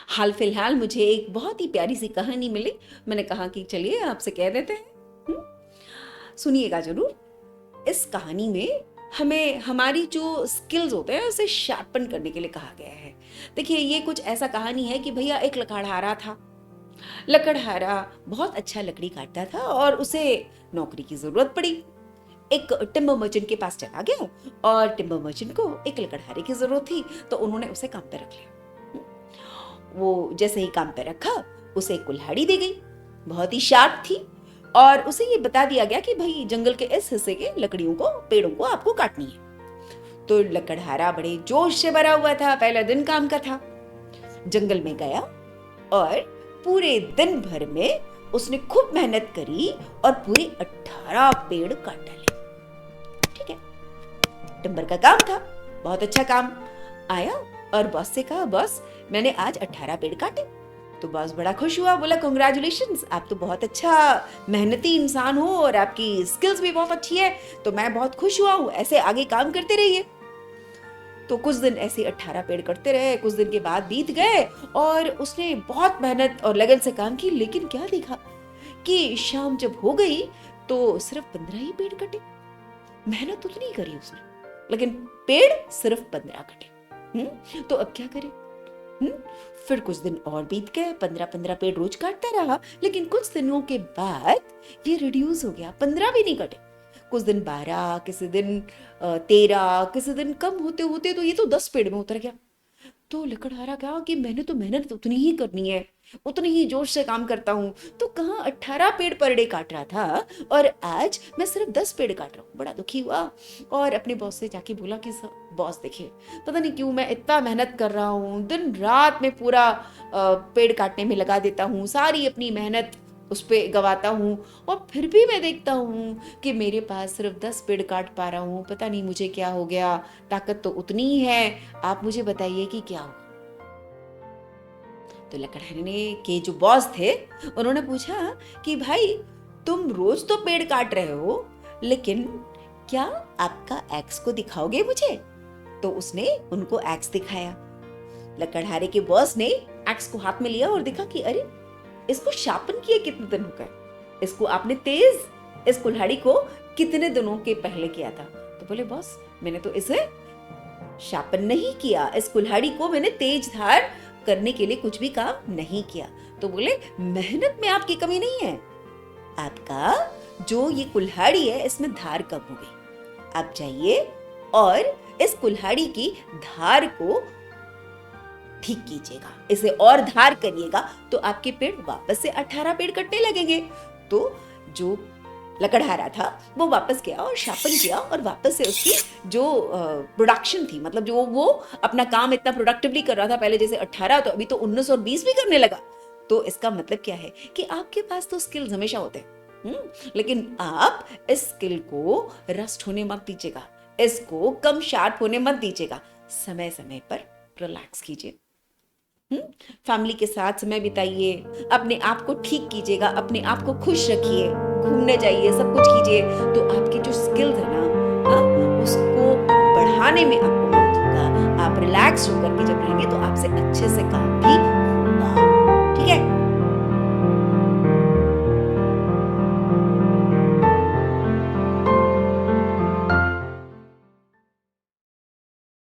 हाल फिलहाल मुझे एक बहुत ही प्यारी सी कहानी मिली। मैंने कहा कि चलिए आपसे कह देते हैं। सुनिएगा जरूर। इस कहानी में हमें हमारी जो स्किल्स होते हैं उसे शार्पन करने के लिए कहा गया है। देखिए, ये कुछ ऐसा कहानी है कि भैया एक लकड़हारा था। लकड़हारा बहुत अच्छा लकड़ी काटता था और उसे नौकरी की जरूरत पड़ी। एक टिम्बर मर्चेंट के पास चला गया और टिम्बर मर्चेंट को एक लकड़हारे की जरूरत थी, तो उन्होंने उसे काम पे रख लिया। वो जैसे ही काम पे रखा, उसे एक कुल्हाड़ी दी गई, बहुत ही शार्प थी, और उसे ये बता दिया गया कि भाई जंगल के इस हिस्से के लकड़ियों को, पेड़ों को आपको काटनी है। तो लकड़हारा बड़े जोश से भरा हुआ था, पहला दिन काम का था। जंगल में गया और पूरे दिन भर में उसने खूब मेहनत करी और पूरे 18 पेड़ काट डाले। ठीक है, टिम्बर का काम था, बहुत अच्छा काम। आया और बॉस से कहा, बॉस मैंने आज 18 पेड़ काटे। तो बॉस बड़ा खुश हुआ, बोला कांग्रेचुलेशंस, आप तो बहुत अच्छा मेहनती इंसान हो और आपकी स्किल्स भी बहुत अच्छी है, तो मैं बहुत खुश हुआ हूँ, ऐसे आगे काम करते रहिए। तो कुछ दिन ऐसे 18 पेड़ करते रहे। कुछ दिन के बाद बीत गए और उसने बहुत मेहनत और लगन से काम की, लेकिन क्या देखा कि शाम जब हो गई तो सिर्फ 15 ही पेड़ कटे। मेहनत उतनी ही करी उसने, लेकिन पेड़ सिर्फ 15 कटे। तो अब क्या करे? फिर कुछ दिन और बीत गए, 15-15 पेड़ रोज काटता रहा, लेकिन कुछ दिनों के बाद ये रिड्यूस हो गया, 15 भी नहीं कटे। कुछ दिन 12, किसी दिन 13, किसी दिन कम होते होते तो ये तो 10 पेड़ में उतर गया। तो लकड़हारा कहा कि मैंने तो मेहनत उतनी ही करनी है, उतनी ही जोश से काम करता हूँ, तो कहाँ 18 पेड़ पर डे काट रहा था और आज मैं सिर्फ 10 पेड़ काट रहा हूँ। बड़ा दुखी हुआ और अपने बॉस से जाके बोला कि बॉस देखिए, पता नहीं क्यों मैं इतना मेहनत कर रहा हूँ, दिन रात में पूरा पेड़ काटने में लगा देता हूँ, सारी अपनी मेहनत उस पे गवाता हूँ, और फिर भी मैं देखता हूँ कि मेरे पास सिर्फ 10 पेड़ काट पा रहा हूँ। पता नहीं मुझे क्या हो गया, ताकत तो उतनी ही है, आप मुझे बताइए कि क्या हो। तो लकड़हारे के जो बॉस थे उन्होंने पूछा कि भाई तुम रोज तो पेड़ काट रहे हो, लेकिन क्या आपका एक्स को दिखाओगे मुझे? तो उसने उनको एक्स दिखाया। लकड़हारे के बॉस ने एक्स को हाथ में लिया और देखा कि अरे, इसको शार्पन किए कितने दिन हो गए, इसको आपने तेज इस कुल्हाड़ी को कितने दिनों के पहले किया था? तो बोले बॉस मैंने तो इसे शार्पन नहीं किया, इस कुल्हाड़ी को मैंने तेज धार करने के लिए कुछ भी काम नहीं किया। तो बोले मेहनत में आपकी कमी नहीं है, आपका जो ये कुल्हाड़ी है इसमें धार कम हो गई, आप जाइए और इस कुल्हाड़ी की धार को ठीक कीजिएगा, इसे और धार करिएगा, तो आपके पेड़ वापस से 18 पेड़ कटने लगेंगे। तो जो लकड़हारा था वो वापस गया और शार्पन किया, और वापस से उसकी जो प्रोडक्शन थी, मतलब जो वो अपना काम इतना प्रोडक्टिवली कर रहा था, पहले जैसे 18 तो अभी तो 19 और 20 भी करने लगा। तो इसका मतलब क्या है कि आपके पास तो स्किल्स हमेशा होते हैं, लेकिन आप इस स्किल को रस्ट होने मत दीजिएगा, इसको कम शार्प होने मत दीजिएगा। समय समय पर रिलैक्स कीजिए, फैमिली के साथ समय बिताइए, अपने आप को ठीक कीजिएगा, अपने आप को खुश रखिए, घूमने जाइए, सब कुछ कीजिए, तो आपके जो स्किल्स है ना, उसको बढ़ाने में आपको मदद होगा। आप रिलैक्स होकर के जब रहेंगे तो आपसे अच्छे से काम भी होगा। ठीक है।